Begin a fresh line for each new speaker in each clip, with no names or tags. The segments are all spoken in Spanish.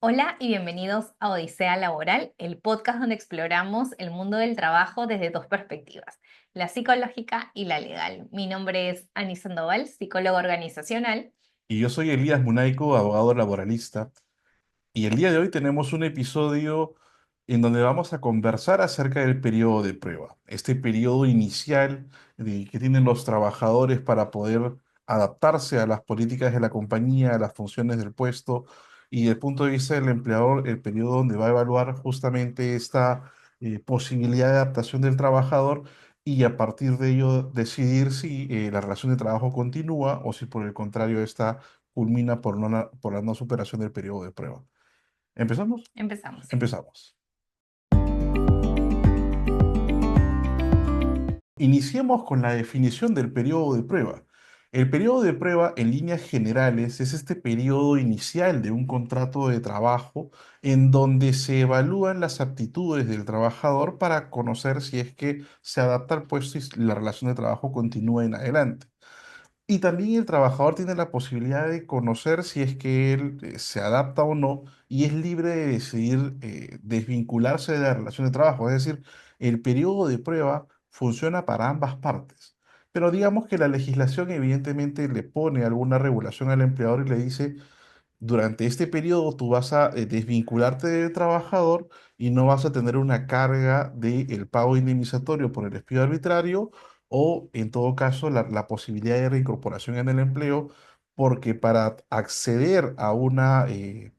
Hola y bienvenidos a Odisea Laboral, el podcast donde exploramos el mundo del trabajo desde dos perspectivas, la psicológica y la legal. Mi nombre es Ani Sandoval, psicóloga organizacional.
Y yo soy Elías Munaico, abogado laboralista, y el día de hoy tenemos un episodio en donde vamos a conversar acerca del periodo de prueba, este periodo inicial que tienen los trabajadores para poder adaptarse a las políticas de la compañía, a las funciones del puesto, y desde el punto de vista del empleador, el periodo donde va a evaluar justamente esta posibilidad de adaptación del trabajador y a partir de ello decidir si la relación de trabajo continúa o si por el contrario esta culmina por la no superación del periodo de prueba. ¿Empezamos?
Empezamos.
Empezamos. Iniciemos con la definición del periodo de prueba. El periodo de prueba, en líneas generales, es este periodo inicial de un contrato de trabajo en donde se evalúan las aptitudes del trabajador para conocer si es que se adapta al puesto y la relación de trabajo continúa en adelante. Y también el trabajador tiene la posibilidad de conocer si es que él se adapta o no y es libre de decidir desvincularse de la relación de trabajo. Es decir, el periodo de prueba funciona para ambas partes. Pero digamos que la legislación evidentemente le pone alguna regulación al empleador y le dice, durante este periodo tú vas a desvincularte del trabajador y no vas a tener una carga del pago indemnizatorio por el despido arbitrario o, en todo caso, la posibilidad de reincorporación en el empleo, porque para acceder a una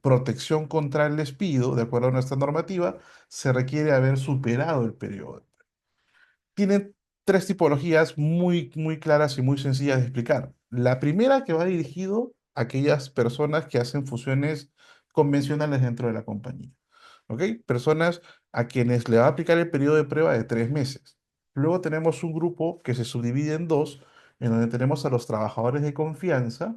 protección contra el despido, de acuerdo a nuestra normativa, se requiere haber superado el periodo. Tienen tres tipologías muy claras y muy sencillas de explicar. La primera que va dirigido a aquellas personas que hacen funciones convencionales dentro de la compañía. ¿Ok? Personas a quienes le va a aplicar el periodo de prueba de 3 meses. Luego tenemos un grupo que se subdivide en dos, en donde tenemos a los trabajadores de confianza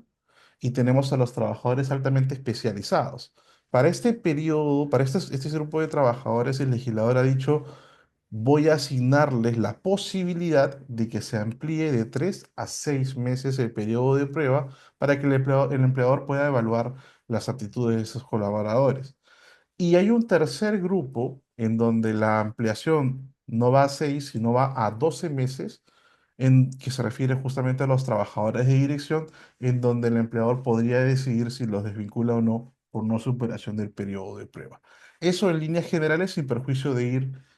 y tenemos a los trabajadores altamente especializados. Para este periodo, para este grupo de trabajadores, el legislador ha dicho voy a asignarles la posibilidad de que se amplíe de 3 a 6 meses el periodo de prueba para que el empleador pueda evaluar las aptitudes de esos colaboradores. Y hay un tercer grupo en donde la ampliación no va a 6, sino va a 12 meses, en que se refiere justamente a los trabajadores de dirección, en donde el empleador podría decidir si los desvincula o no por no superación del periodo de prueba. Eso en líneas generales sin perjuicio de ir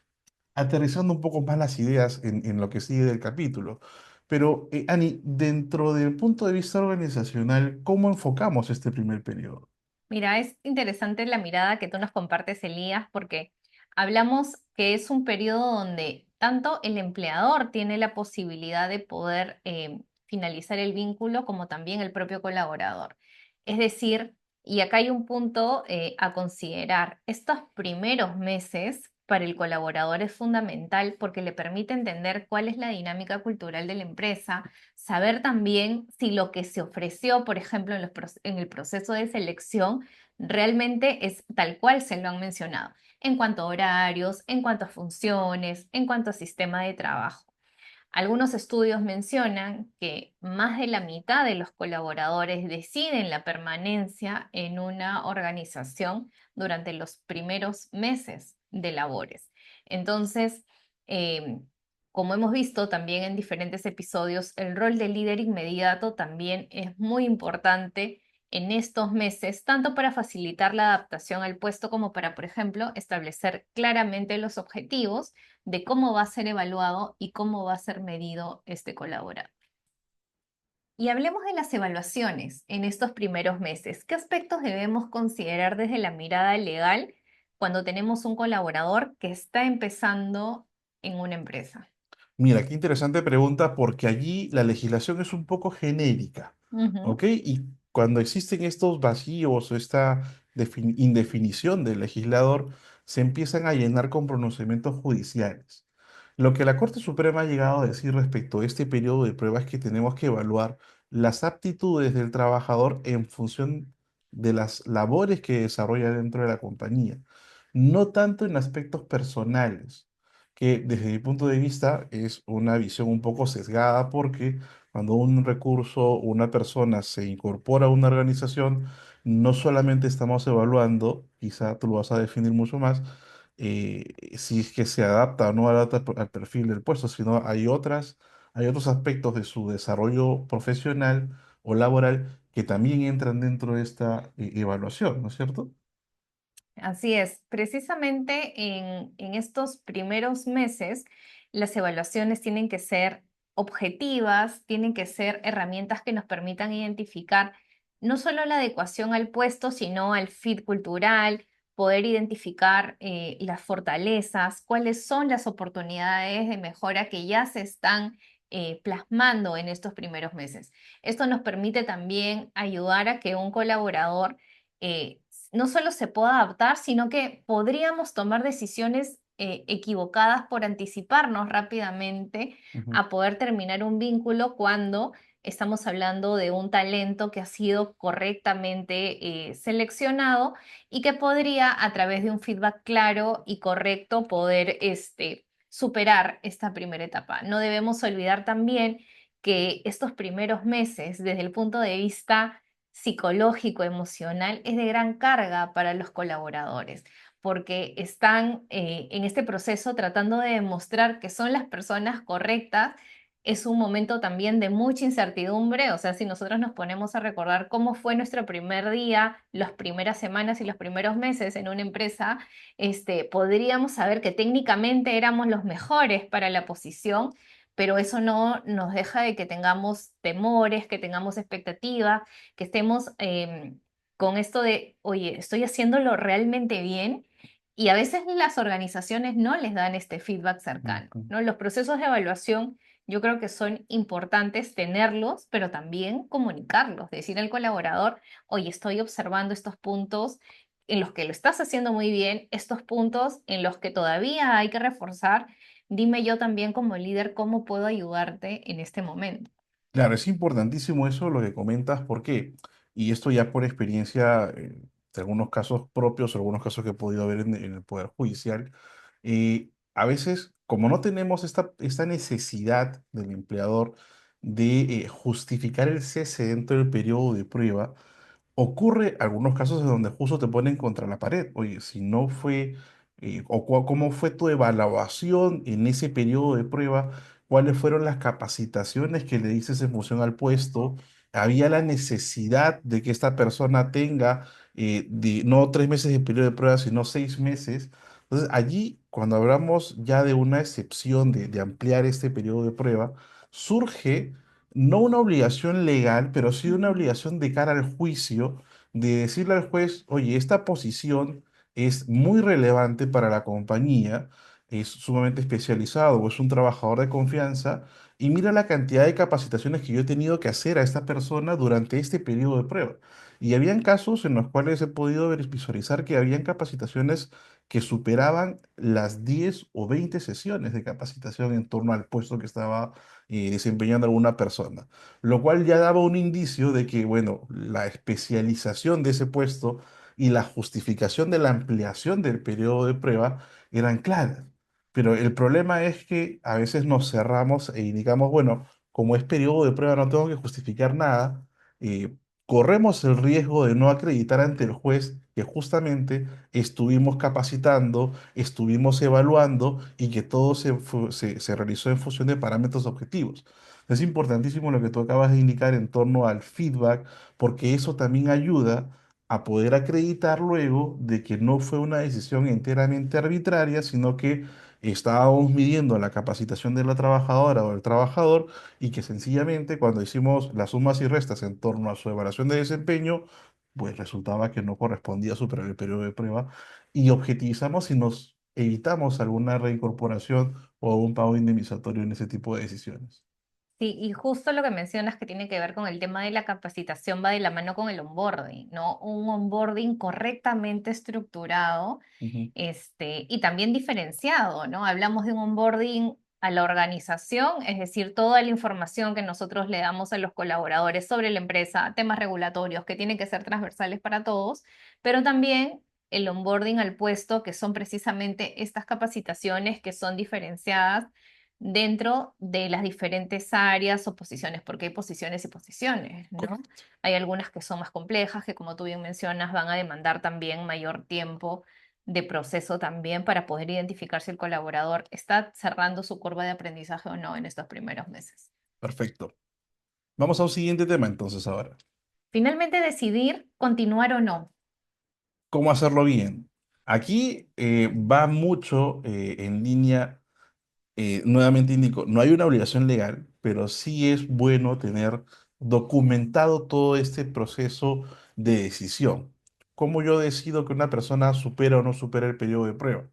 aterrizando un poco más las ideas en lo que sigue del capítulo. Pero, Ani, dentro del punto de vista organizacional, ¿cómo enfocamos este primer periodo?
Mira, es interesante la mirada que tú nos compartes, Elías, porque hablamos que es un periodo donde tanto el empleador tiene la posibilidad de poder finalizar el vínculo como también el propio colaborador. Es decir, y acá hay un punto a considerar, estos primeros meses para el colaborador es fundamental porque le permite entender cuál es la dinámica cultural de la empresa, saber también si lo que se ofreció, por ejemplo, en el proceso de selección, realmente es tal cual se lo han mencionado, en cuanto a horarios, en cuanto a funciones, en cuanto a sistema de trabajo. Algunos estudios mencionan que más de la mitad de los colaboradores deciden la permanencia en una organización durante los primeros meses de labores. Entonces, eh, como hemos visto también en diferentes episodios, el rol de líder inmediato también es muy importante en estos meses, tanto para facilitar la adaptación al puesto como para, por ejemplo, establecer claramente los objetivos de cómo va a ser evaluado y cómo va a ser medido este colaborador. Y hablemos de las evaluaciones en estos primeros meses. ¿Qué aspectos debemos considerar desde la mirada legal cuando tenemos un colaborador que está empezando en una empresa?
Mira, qué interesante pregunta porque allí la legislación es un poco genérica,
Ujú.
¿ok? Y cuando existen estos vacíos o esta indefinición del legislador, se empiezan a llenar con pronunciamientos judiciales. Lo que la Corte Suprema ha llegado a decir respecto a este periodo de prueba es que tenemos que evaluar las aptitudes del trabajador en función de las labores que desarrolla dentro de la compañía, no tanto en aspectos personales que desde mi punto de vista es una visión un poco sesgada porque cuando un recurso o una persona se incorpora a una organización, no solamente estamos evaluando, quizá tú lo vas a definir mucho más, si es que se adapta o no adapta al perfil del puesto, sino hay otros aspectos de su desarrollo profesional o laboral que también entran dentro de esta evaluación, ¿no es cierto?
Así es, precisamente en estos primeros meses, las evaluaciones tienen que ser objetivas, tienen que ser herramientas que nos permitan identificar no solo la adecuación al puesto, sino al fit cultural, poder identificar las fortalezas, cuáles son las oportunidades de mejora que ya se están plasmando en estos primeros meses. Esto nos permite también ayudar a que un colaborador eh, no solo se pueda adaptar, sino que podríamos tomar decisiones equivocadas por anticiparnos rápidamente
Ujú.
a poder terminar un vínculo cuando estamos hablando de un talento que ha sido correctamente seleccionado y que podría, a través de un feedback claro y correcto, poder superar esta primera etapa. No debemos olvidar también que estos primeros meses, desde el punto de vista psicológico, emocional, es de gran carga para los colaboradores, porque están en este proceso tratando de demostrar que son las personas correctas. Es un momento también de mucha incertidumbre, o sea, si nosotros nos ponemos a recordar cómo fue nuestro primer día, las primeras semanas y los primeros meses en una empresa, podríamos saber que técnicamente éramos los mejores para la posición, pero eso no nos deja de que tengamos temores, que tengamos expectativas, que estemos con esto de, oye, ¿estoy haciéndolo realmente bien? Y a veces las organizaciones no les dan este feedback cercano,
Ujú.
¿no? Los procesos de evaluación yo creo que son importantes tenerlos, pero también comunicarlos, decir al colaborador, oye, estoy observando estos puntos en los que lo estás haciendo muy bien, estos puntos en los que todavía hay que reforzar. Dime yo también como líder cómo puedo ayudarte en este momento.
Claro, es importantísimo eso lo que comentas, ¿por qué? Y esto ya por experiencia, de algunos casos propios, algunos casos que he podido ver en el Poder Judicial, a veces, como no tenemos esta necesidad del empleador de justificar el cese dentro del periodo de prueba, ocurre algunos casos en donde justo te ponen contra la pared. Oye, si no fue, cómo fue tu evaluación en ese periodo de prueba, cuáles fueron las capacitaciones que le dices en función al puesto, había la necesidad de que esta persona tenga no 3 meses de periodo de prueba, sino 6 meses. Entonces, allí, cuando hablamos ya de una excepción de ampliar este periodo de prueba, surge no una obligación legal, pero sí una
Ujú.
obligación de cara al juicio, de decirle al juez, oye, esta posición es muy relevante para la compañía, es sumamente especializado o es un trabajador de confianza, y mira la cantidad de capacitaciones que yo he tenido que hacer a esta persona durante este periodo de prueba. Y habían casos en los cuales he podido visualizar que habían capacitaciones que superaban las 10 o 20 sesiones de capacitación en torno al puesto que estaba desempeñando alguna persona, lo cual ya daba un indicio de que, bueno, la especialización de ese puesto y la justificación de la ampliación del periodo de prueba eran claras. Pero el problema es que a veces nos cerramos e indicamos, bueno, como es periodo de prueba no tengo que justificar nada, eh, corremos el riesgo de no acreditar ante el juez que justamente estuvimos capacitando, estuvimos evaluando y que todo se realizó en función de parámetros objetivos. Es importantísimo lo que tú acabas de indicar en torno al feedback, porque eso también ayuda a poder acreditar luego de que no fue una decisión enteramente arbitraria, sino que estábamos midiendo la capacitación de la trabajadora o del trabajador y que sencillamente cuando hicimos las sumas y restas en torno a su evaluación de desempeño, pues resultaba que no correspondía superar el periodo de prueba y objetivizamos y nos evitamos alguna reincorporación o un pago indemnizatorio en ese tipo de decisiones.
Sí, y justo lo que mencionas que tiene que ver con el tema de la capacitación va de la mano con el onboarding, ¿no? Un onboarding correctamente estructurado,
Ujú.
y también diferenciado, ¿no? Hablamos de un onboarding a la organización, es decir, toda la información que nosotros le damos a los colaboradores sobre la empresa, temas regulatorios que tienen que ser transversales para todos, pero también el onboarding al puesto, que son precisamente estas capacitaciones que son diferenciadas dentro de las diferentes áreas o posiciones, porque hay posiciones y posiciones, ¿no?
Correcto.
Hay algunas que son más complejas, que como tú bien mencionas, van a demandar también mayor tiempo de proceso también para poder identificar si el colaborador está cerrando su curva de aprendizaje o no en estos primeros meses.
Perfecto. Vamos a un siguiente tema entonces ahora.
Finalmente, decidir continuar o no.
¿Cómo hacerlo bien? Aquí va mucho en línea, nuevamente indico, no hay una obligación legal, pero sí es bueno tener documentado todo este proceso de decisión. ¿Cómo yo decido que una persona supera o no supera el periodo de prueba?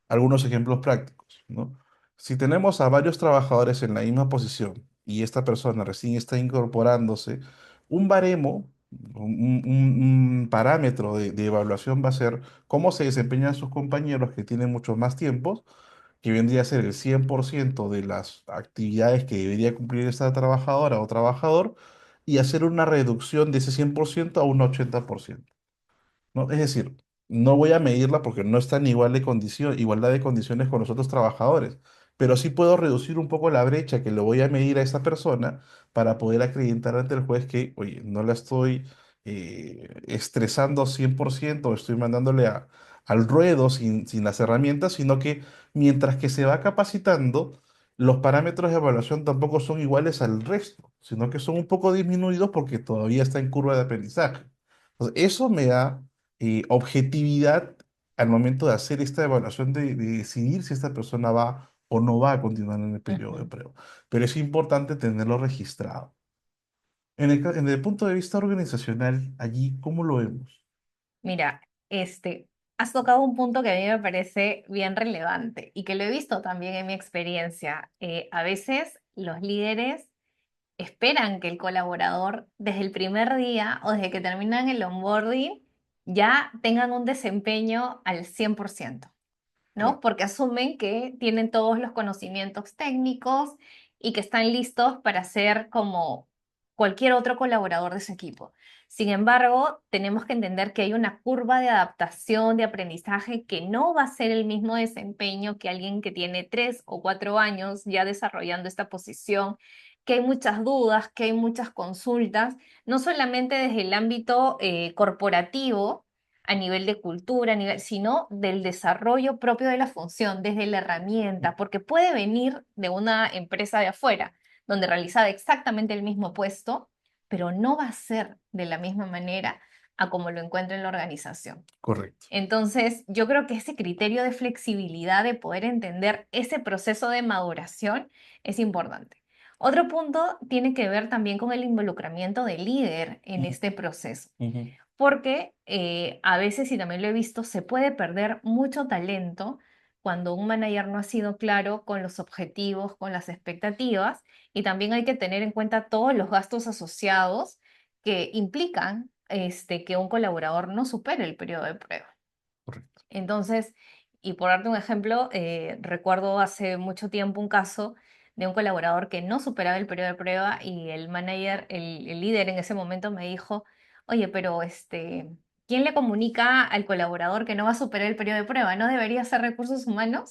Algunos ejemplos prácticos, ¿no? Si tenemos a varios trabajadores en la misma posición y esta persona recién está incorporándose, un baremo, un parámetro de evaluación va a ser cómo se desempeñan sus compañeros que tienen muchos más tiempos, que vendría a ser el 100% de las actividades que debería cumplir esta trabajadora o trabajador, y hacer una reducción de ese 100% a un 80%. ¿No? Es decir, no voy a medirla porque no está en igualdad de condiciones con los otros trabajadores, pero sí puedo reducir un poco la brecha que le voy a medir a esa persona para poder acreditar ante el juez que, oye, no la estoy estresando 100% o estoy mandándole al ruedo sin las herramientas, sino que mientras que se va capacitando, los parámetros de evaluación tampoco son iguales al resto, sino que son un poco disminuidos porque todavía está en curva de aprendizaje. Entonces, eso me da objetividad al momento de hacer esta evaluación de decidir si esta persona va o no va a continuar en el periodo de
Ujú.
prueba. Pero es importante tenerlo registrado. En el punto de vista organizacional, allí, ¿cómo lo vemos?
Mira, has tocado un punto que a mí me parece bien relevante y que lo he visto también en mi experiencia. A veces los líderes esperan que el colaborador desde el primer día o desde que terminan el onboarding ya tengan un desempeño al 100%. ¿No?
Claro,
Porque asumen que tienen todos los conocimientos técnicos y que están listos para ser como cualquier otro colaborador de su equipo. Sin embargo, tenemos que entender que hay una curva de adaptación, de aprendizaje, que no va a ser el mismo desempeño que alguien que tiene 3 o 4 años ya desarrollando esta posición, que hay muchas dudas, que hay muchas consultas, no solamente desde el ámbito corporativo, a nivel de cultura, sino del desarrollo propio de la función, desde la herramienta, porque puede venir de una empresa de afuera, donde realizaba exactamente el mismo puesto, pero no va a ser de la misma manera a como lo encuentra en la organización.
correcto.
Entonces, yo creo que ese criterio de flexibilidad, de poder entender ese proceso de maduración, es importante. Otro punto tiene que ver también con el involucramiento del líder en
Ujú,
este proceso
ujú.
porque a veces, y también lo he visto, se puede perder mucho talento cuando un manager no ha sido claro con los objetivos, con las expectativas, y también hay que tener en cuenta todos los gastos asociados que implican que un colaborador no supere el periodo de prueba.
Correcto.
Entonces, y por darte un ejemplo, recuerdo hace mucho tiempo un caso de un colaborador que no superaba el periodo de prueba y el manager, el líder en ese momento me dijo, oye, pero ¿quién le comunica al colaborador que no va a superar el periodo de prueba? ¿No debería ser recursos humanos?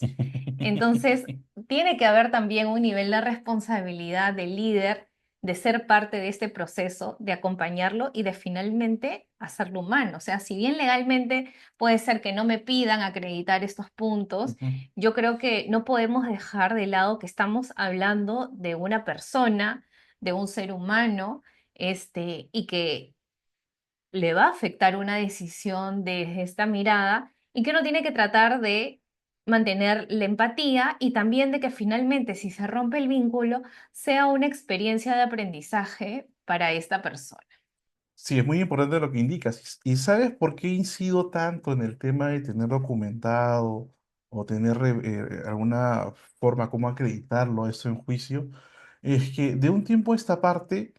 Entonces, tiene que haber también un nivel de responsabilidad del líder de ser parte de este proceso, de acompañarlo y de finalmente hacerlo humano. O sea, si bien legalmente puede ser que no me pidan acreditar estos puntos,
Ujú.
yo creo que no podemos dejar de lado que estamos hablando de una persona, de un ser humano, y que le va a afectar una decisión desde esta mirada y que uno tiene que tratar de mantener la empatía y también de que finalmente si se rompe el vínculo sea una experiencia de aprendizaje para esta persona.
Sí, es muy importante lo que indicas. ¿Y sabes por qué incido tanto en el tema de tener documentado o tener alguna forma como acreditarlo esto en juicio? Es que de un tiempo a esta parte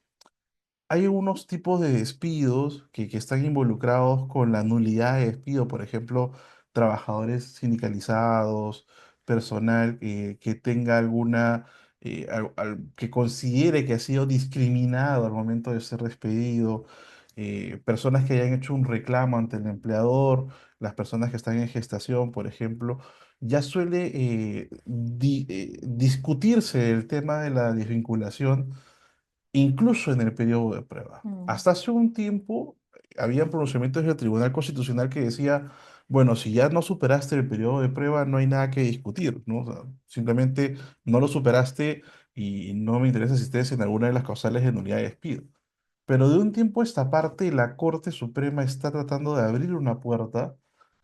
hay unos tipos de despidos que están involucrados con la nulidad de despido, por ejemplo, trabajadores sindicalizados, personal que tenga alguna, que considere que ha sido discriminado al momento de ser despedido, personas que hayan hecho un reclamo ante el empleador, las personas que están en gestación, por ejemplo. ya suele discutirse el tema de la desvinculación incluso en el periodo de prueba.
Mm,
Hasta hace un tiempo había pronunciamientos del Tribunal Constitucional que decía, bueno, si ya no superaste el periodo de prueba, no hay nada que discutir, ¿no? O sea, simplemente no lo superaste y no me interesa si estés en alguna de las causales de nulidad de despido. Pero de un tiempo a esta parte, la Corte Suprema está tratando de abrir una puerta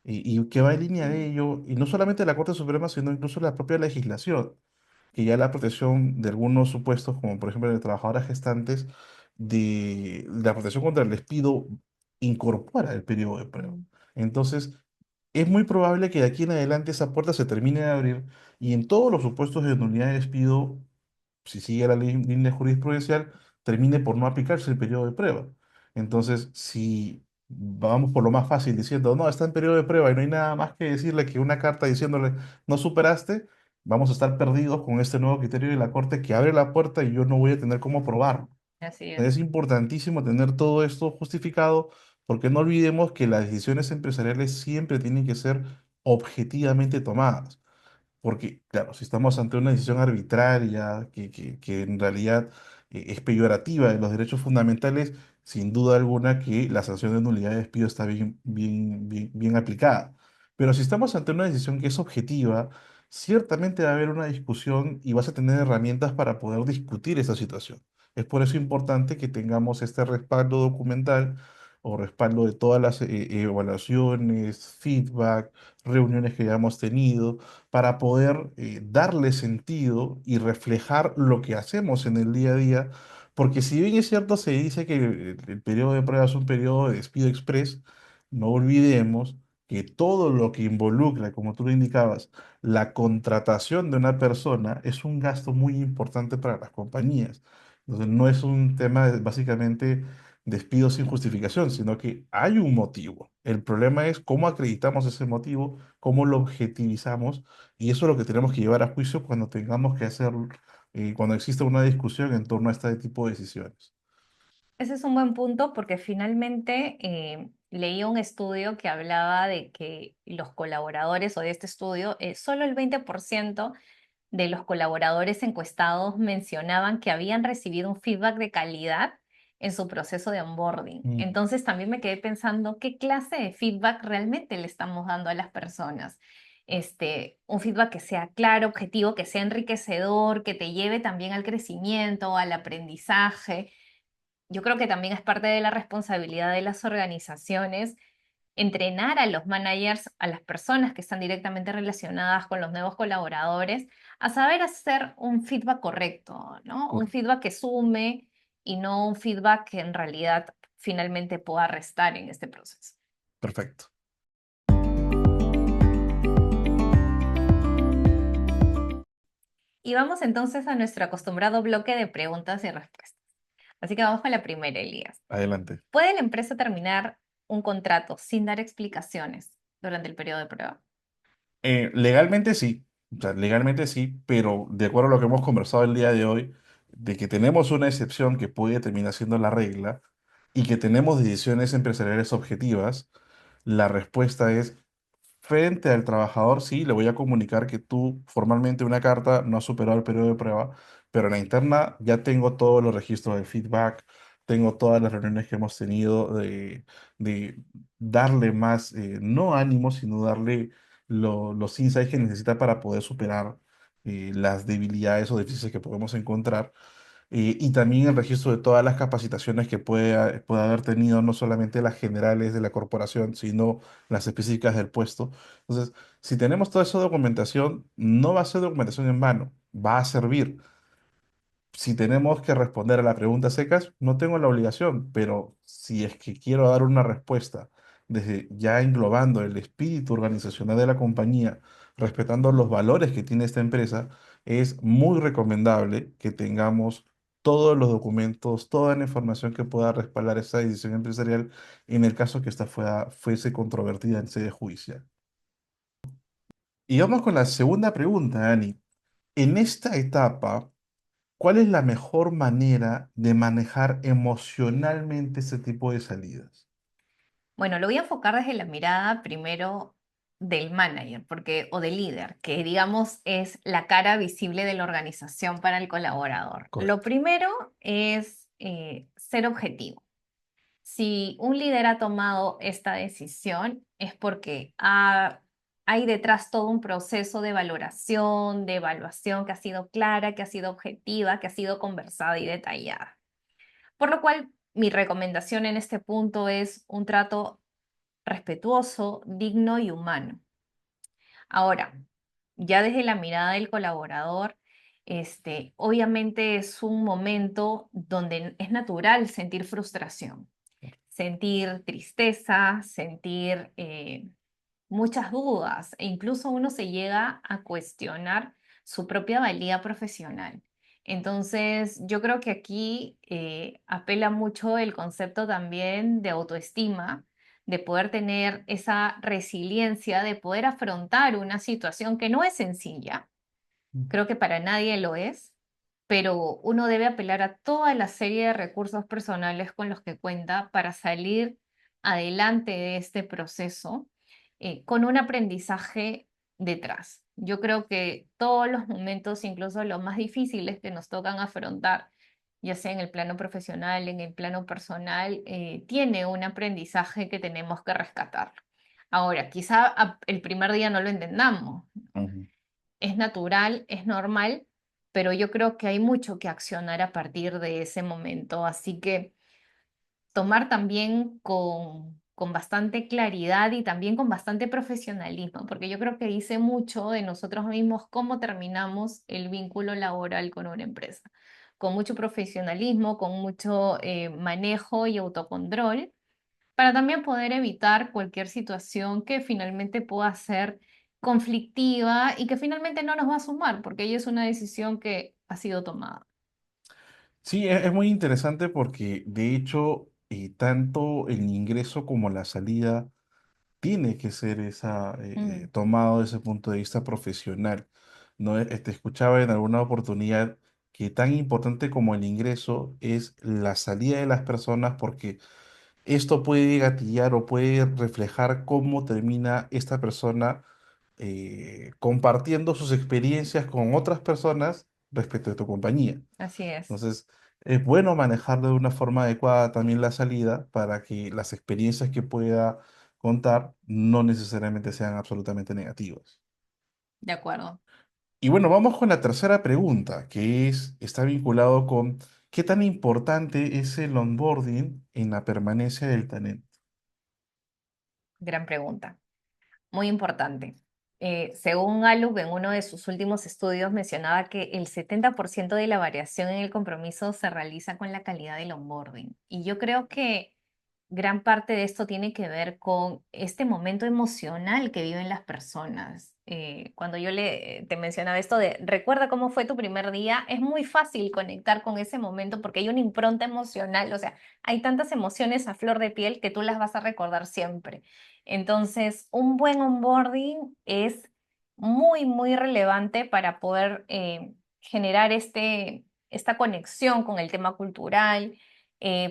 y que va en línea de
mm,
ello, y no solamente la Corte Suprema, sino incluso la propia legislación, que ya la protección de algunos supuestos, como por ejemplo de trabajadoras gestantes, de la protección contra el despido incorpora el periodo de prueba.
mm.
Entonces, es muy probable que de aquí en adelante esa puerta se termine de abrir y en todos los supuestos de nulidad de despido, si sigue la línea jurisprudencial, termine por no aplicarse el periodo de prueba. Entonces, si vamos por lo más fácil diciendo, no, está en periodo de prueba y no hay nada más que decirle que una carta diciéndole, no superaste, vamos a estar perdidos con este nuevo criterio de la Corte que abre la puerta y yo no voy a tener cómo probar.
Así es.
Es importantísimo tener todo esto justificado porque no olvidemos que las decisiones empresariales siempre tienen que ser objetivamente tomadas. Porque, claro, si estamos ante una decisión arbitraria que en realidad es peyorativa de los derechos fundamentales, sin duda alguna que la sanción de nulidad de despido está bien aplicada. Pero si estamos ante una decisión que es objetiva, ciertamente va a haber una discusión y vas a tener herramientas para poder discutir esa situación. Es por eso importante que tengamos este respaldo documental o respaldo de todas las evaluaciones, feedback, reuniones que ya hemos tenido para poder darle sentido y reflejar lo que hacemos en el día a día, porque si bien es cierto, se dice que el periodo de prueba es un periodo de despido express, no olvidemos que todo lo que involucra, como tú lo indicabas, la contratación de una persona es un gasto muy importante para las compañías. Entonces, no es un tema básicamente despido sin justificación, sino que hay un motivo. El problema es cómo acreditamos ese motivo, cómo lo objetivizamos y eso es lo que tenemos que llevar a juicio cuando tengamos que hacer, cuando exista una discusión en torno a este tipo de decisiones.
Ese es un buen punto porque finalmente leí un estudio que hablaba de que los colaboradores o de este estudio, solo el 20% de los colaboradores encuestados mencionaban que habían recibido un feedback de calidad en su proceso de onboarding.
Mm,
Entonces también me quedé pensando qué clase de feedback realmente le estamos dando a las personas. Un feedback que sea claro, objetivo, que sea enriquecedor, que te lleve también al crecimiento, al aprendizaje. Yo creo que también es parte de la responsabilidad de las organizaciones entrenar a los managers, a las personas que están directamente relacionadas con los nuevos colaboradores, a saber hacer un feedback correcto, ¿no? Un
cor-
feedback que sume y no un feedback que en realidad finalmente pueda restar en este proceso.
Perfecto.
Y vamos entonces a nuestro acostumbrado bloque de preguntas y respuestas. Así que vamos con la primera, Elías.
Adelante.
¿Puede la empresa terminar un contrato sin dar explicaciones durante el periodo de prueba?
Legalmente sí, o sea, legalmente sí, pero de acuerdo a lo que hemos conversado el día de hoy, de que tenemos una excepción que puede terminar siendo la regla y que tenemos decisiones empresariales objetivas, la respuesta es frente al trabajador, sí, le voy a comunicar que tú formalmente una carta no has superado el periodo de prueba, pero en la interna ya tengo todos los registros de feedback, tengo todas las reuniones que hemos tenido de darle más, no ánimo, sino darle los insights que necesita para poder superar las debilidades o deficiencias que podemos encontrar y también el registro de todas las capacitaciones que puede haber tenido, no solamente las generales de la corporación, sino las específicas del puesto. Entonces, si tenemos toda esa documentación, no va a ser documentación en vano, va a servir. Si tenemos que responder a la pregunta secas, no tengo la obligación, pero si es que quiero dar una respuesta desde ya englobando el espíritu organizacional de la compañía, respetando los valores que tiene esta empresa, es muy recomendable que tengamos todos los documentos, toda la información que pueda respaldar esa decisión empresarial en el caso que esta fuese controvertida en sede judicial. Y vamos con la segunda pregunta, Ani. En esta etapa, ¿cuál es la mejor manera de manejar emocionalmente ese tipo de salidas?
Bueno, lo voy a enfocar desde la mirada primero del manager, porque, o del líder, que digamos es la cara visible de la organización para el colaborador. Lo
Correcto.
primero es ser objetivo. Si un líder ha tomado esta decisión es porque hay detrás todo un proceso de valoración, de evaluación que ha sido clara, que ha sido objetiva, que ha sido conversada y detallada. Por lo cual, mi recomendación en este punto es un trato respetuoso, digno y humano. Ahora, ya desde la mirada del colaborador, obviamente es un momento donde es natural sentir frustración, sentir tristeza, sentir muchas dudas e incluso uno se llega a cuestionar su propia valía profesional. Entonces, yo creo que aquí apela mucho el concepto también de autoestima, de poder tener esa resiliencia, de poder afrontar una situación que no es sencilla, creo que para nadie lo es, pero uno debe apelar a toda la serie de recursos personales con los que cuenta para salir adelante de este proceso con un aprendizaje detrás. Yo creo que todos los momentos, incluso los más difíciles que nos tocan afrontar, ya sea en el plano profesional, en el plano personal, tiene un aprendizaje que tenemos que rescatar. Ahora, quizá el primer día no lo entendamos,
Ujú.
es natural, es normal, pero yo creo que hay mucho que accionar a partir de ese momento. Así que tomar también con bastante claridad y también con bastante profesionalismo, porque yo creo que dice mucho de nosotros mismos cómo terminamos el vínculo laboral con una empresa. Con mucho profesionalismo, con mucho manejo y autocontrol para también poder evitar cualquier situación que finalmente pueda ser conflictiva y que finalmente no nos va a sumar, porque ella es una decisión que ha sido tomada.
Sí, es muy interesante porque de hecho tanto el ingreso como la salida tiene que ser
Mm,
tomado desde ese punto de vista profesional. ¿No? Te escuchaba en alguna oportunidad que tan importante como el ingreso es la salida de las personas porque esto puede gatillar o puede reflejar cómo termina esta persona compartiendo sus experiencias con otras personas respecto de tu compañía.
así es,
Entonces, es bueno manejarlo de una forma adecuada también la salida para que las experiencias que pueda contar no necesariamente sean absolutamente negativas.
de acuerdo.
Y bueno, vamos con la tercera pregunta, que está vinculado con qué tan importante es el onboarding en la permanencia del talento.
Gran pregunta. Muy importante. Según Gallup, en uno de sus últimos estudios mencionaba que el 70% de la variación en el compromiso se realiza con la calidad del onboarding. Y yo creo que gran parte de esto tiene que ver con este momento emocional que viven las personas. Cuando te mencionaba esto de recuerda cómo fue tu primer día, es muy fácil conectar con ese momento porque hay una impronta emocional, o sea, hay tantas emociones a flor de piel que tú las vas a recordar siempre. Entonces, un buen onboarding es muy, muy relevante para poder generar esta conexión con el tema cultural,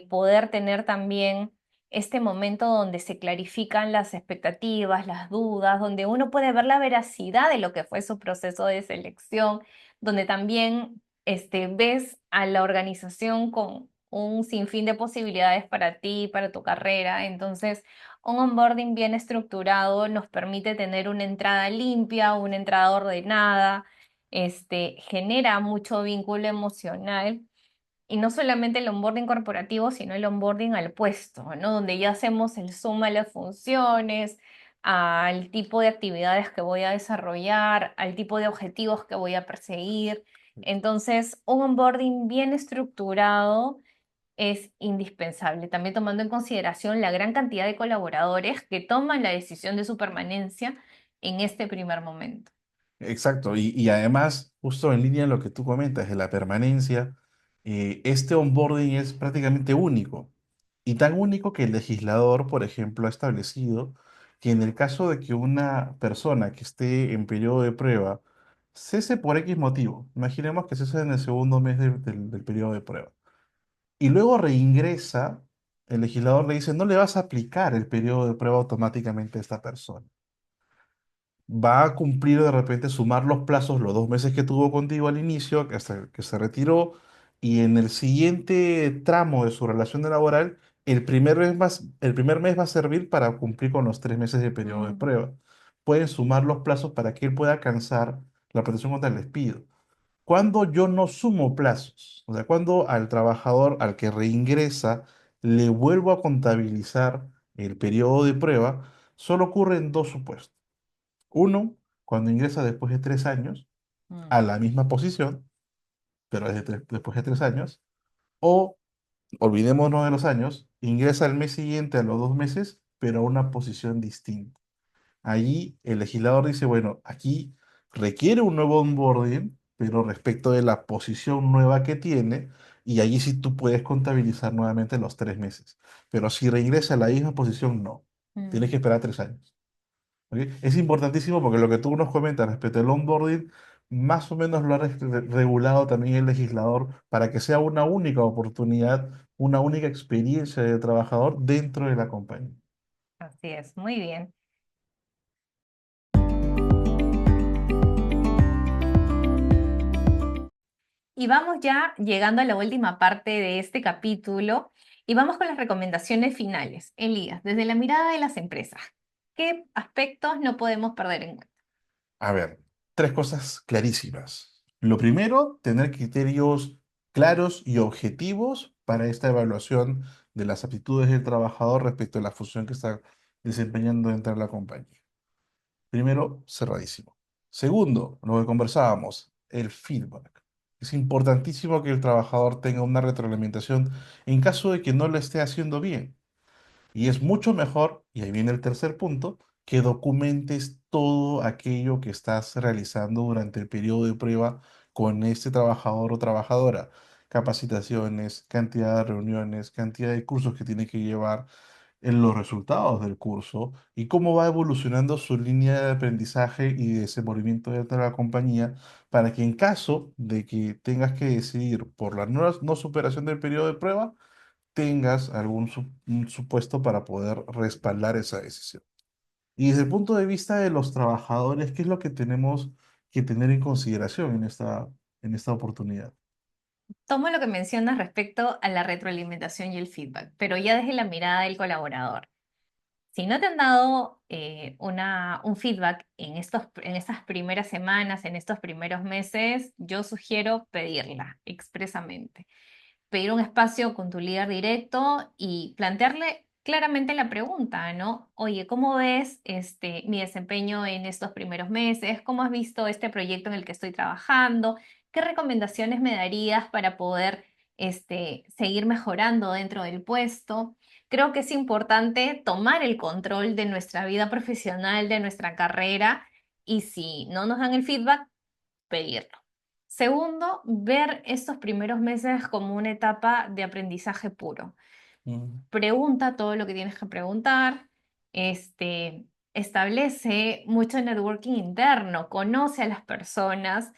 poder tener también este momento donde se clarifican las expectativas, las dudas, donde uno puede ver la veracidad de lo que fue su proceso de selección, donde también ves a la organización con un sinfín de posibilidades para ti, para tu carrera. Entonces, un onboarding bien estructurado nos permite tener una entrada limpia, una entrada ordenada, genera mucho vínculo emocional y no solamente el onboarding corporativo, sino el onboarding al puesto, ¿no? Donde ya hacemos el suma a las funciones, al tipo de actividades que voy a desarrollar, al tipo de objetivos que voy a perseguir. Entonces, un onboarding bien estructurado es indispensable, también tomando en consideración la gran cantidad de colaboradores que toman la decisión de su permanencia en este primer momento.
Exacto, y además, justo en línea de lo que tú comentas de la permanencia, este onboarding es prácticamente único, y tan único que el legislador, por ejemplo, ha establecido que en el caso de que una persona que esté en periodo de prueba cese por X motivo, imaginemos que cese en el segundo mes del periodo de prueba, y luego reingresa, el legislador le dice, no le vas a aplicar el periodo de prueba automáticamente a esta persona. va a cumplir de repente, sumar los plazos, los 2 meses que tuvo contigo al inicio, hasta que se retiró, y en el siguiente tramo de su relación laboral, el primer mes va a servir para cumplir con los 3 meses de periodo de
Mm,
prueba. Pueden sumar los plazos para que él pueda alcanzar la protección contra el despido. Cuando yo no sumo plazos, o sea, cuando al trabajador al que reingresa le vuelvo a contabilizar el periodo de prueba, solo ocurre en dos supuestos. Uno, cuando ingresa después de 3 años
mm.
a la misma posición, pero después de 3 años, o, olvidémonos de los años, ingresa al mes siguiente a los 2 meses, pero a una posición distinta. Allí el legislador dice, bueno, aquí requiere un nuevo onboarding, pero respecto de la posición nueva que tiene, y allí sí tú puedes contabilizar nuevamente los 3 meses. Pero si regresa a la misma posición, no. Tienes
Mm.
que esperar 3 años. ¿Ok? Es importantísimo porque lo que tú nos comentas respecto al onboarding, más o menos lo ha regulado también el legislador para que sea una única oportunidad, una única experiencia de trabajador dentro de la compañía.
Así es, muy bien. Y vamos ya llegando a la última parte de este capítulo y vamos con las recomendaciones finales. Elías, desde la mirada de las empresas, ¿qué aspectos no podemos perder en cuenta?
A ver, tres cosas clarísimas. Lo primero, tener criterios claros y objetivos para esta evaluación de las aptitudes del trabajador respecto a la función que está desempeñando dentro de la compañía. Primero, cerradísimo. Segundo, lo que conversábamos, el feedback. Es importantísimo que el trabajador tenga una retroalimentación en caso de que no lo esté haciendo bien. Y es mucho mejor, y ahí viene el tercer punto, que documentes todo aquello que estás realizando durante el periodo de prueba con este trabajador o trabajadora. Capacitaciones, cantidad de reuniones, cantidad de cursos que tiene que llevar, en los resultados del curso y cómo va evolucionando su línea de aprendizaje y desenvolvimiento dentro de la compañía, para que en caso de que tengas que decidir por la no superación del periodo de prueba, tengas algún un supuesto para poder respaldar esa decisión. Y desde el punto de vista de los trabajadores, ¿qué es lo que tenemos que tener en consideración en esta oportunidad?
Tomo lo que mencionas respecto a la retroalimentación y el feedback, pero ya desde la mirada del colaborador. Si no te han dado un feedback en estas primeras semanas, en estos primeros meses, yo sugiero pedirla expresamente. Pedir un espacio con tu líder directo y plantearle claramente la pregunta, ¿no? Oye, ¿cómo ves mi desempeño en estos primeros meses? ¿Cómo has visto este proyecto en el que estoy trabajando? ¿Qué recomendaciones me darías para poder seguir mejorando dentro del puesto? Creo que es importante tomar el control de nuestra vida profesional, de nuestra carrera, y si no nos dan el feedback, pedirlo. Segundo, ver estos primeros meses como una etapa de aprendizaje puro.
Mm,
Pregunta todo lo que tienes que preguntar, establece mucho networking interno, conoce a las personas.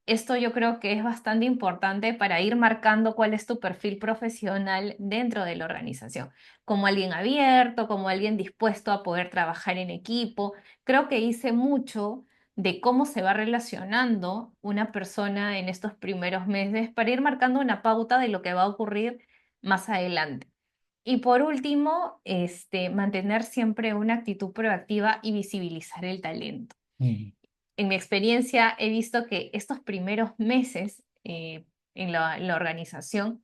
Esto yo creo que es bastante importante para ir marcando cuál es tu perfil profesional dentro de la organización, como alguien abierto, como alguien dispuesto a poder trabajar en equipo. Creo que hice mucho de cómo se va relacionando una persona en estos primeros meses para ir marcando una pauta de lo que va a ocurrir más adelante. Y por último, mantener siempre una actitud proactiva y visibilizar el talento.
mm,
En mi experiencia he visto que estos primeros meses en la organización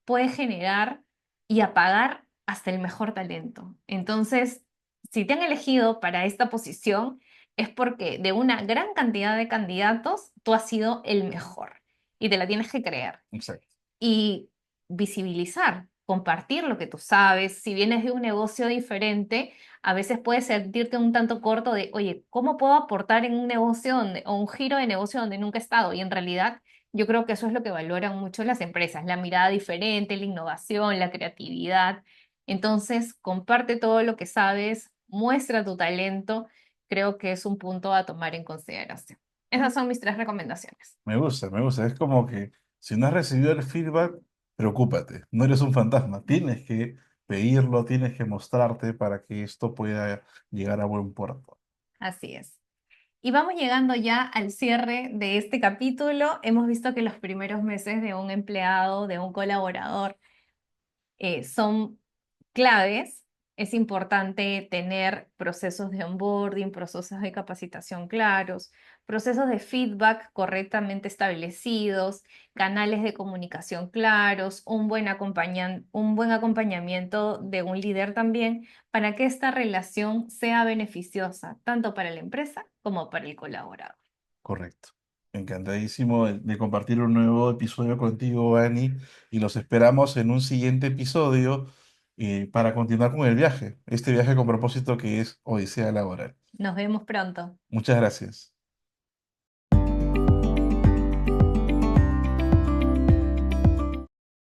puede generar y apagar hasta el mejor talento. Entonces, si te han elegido para esta posición, es porque de una gran cantidad de candidatos, tú has sido el mejor y te la tienes que creer
exacto.
y visibilizar, compartir lo que tú sabes. Si vienes de un negocio diferente, a veces puedes sentirte un tanto corto de, oye, ¿cómo puedo aportar en un negocio o un giro de negocio donde nunca he estado? Y en realidad yo creo que eso es lo que valoran mucho las empresas, la mirada diferente, la innovación, la creatividad. Entonces, comparte todo lo que sabes, muestra tu talento. Creo que es un punto a tomar en consideración. Esas son mis tres recomendaciones.
Me gusta, me gusta. Es como que si no has recibido el feedback, preocúpate. No eres un fantasma. Tienes que pedirlo, tienes que mostrarte para que esto pueda llegar a buen puerto.
Así es. Y vamos llegando ya al cierre de este capítulo. Hemos visto que los primeros meses de un empleado, de un colaborador, son claves. Es importante tener procesos de onboarding, procesos de capacitación claros, procesos de feedback correctamente establecidos, canales de comunicación claros, un buen acompañamiento de un líder también para que esta relación sea beneficiosa tanto para la empresa como para el colaborador.
Correcto. Encantadísimo de compartir un nuevo episodio contigo, Ani, y los esperamos en un siguiente episodio para continuar con el viaje, este viaje con propósito que es Odisea Laboral.
Nos vemos pronto.
Muchas gracias.